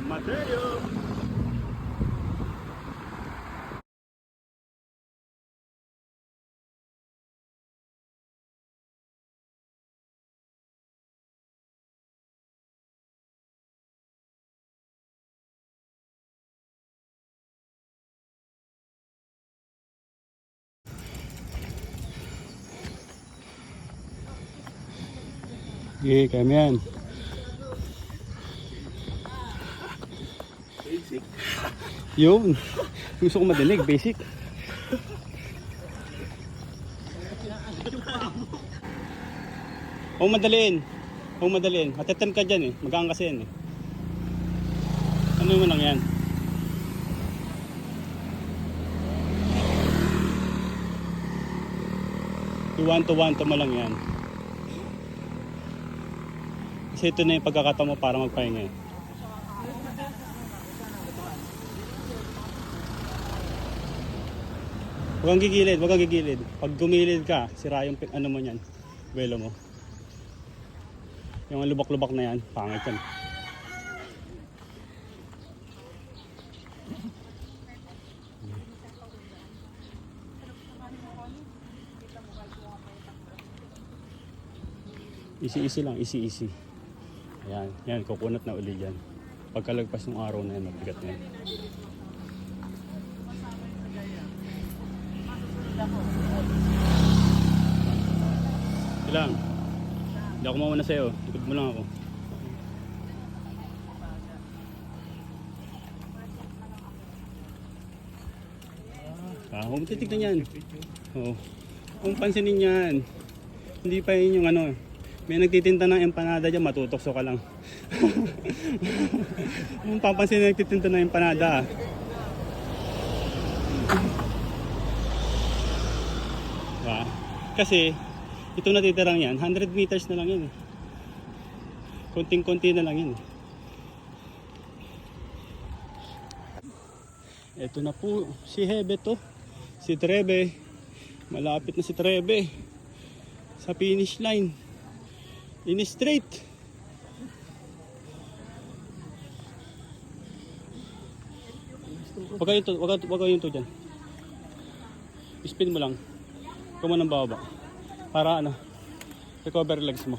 Mateo. Okay, kami yan. Basic. Yun. Gusto ko madinig, basic. Huwag madaliin. Huwag madaliin. Matetem ka dyan eh. Magaan kasi yan eh. Ano mo lang yan? One to mo lang yan. Kasi ito na yung pagkakataon mo para magpahinga eh. Huwag kang gigilid, huwag kang gigilid. Pag gumilid ka, sira yung ano mo yan, buwelo mo. Yung lubak-lubak na yan, pangit yan. Easy lang, easy. Ayan, yan, kukunat na uli yan. Pagkalagpas ng araw na yan, mabigat na yan. Ilang? Hindi ako mauna sa'yo, likod mo lang ako. Huwag titignan yan. Oo. Kung pansinin yan, hindi pa yun yung ano. May nagtitinta ng empanada dyan, matutokso ka lang. Kung papansin na nagtitinta ng empanada. Diba? Kasi, ito natitirang yan, 100 meters na lang yan. Konting-konti na lang yan. Ito na po, si Hebe to. Si Trebe. Malapit na si Trebe. Sa finish line. In straight. Wag kayong to dyan. Spin mo lang. Kumo ng baba. Para ano, recover legs mo.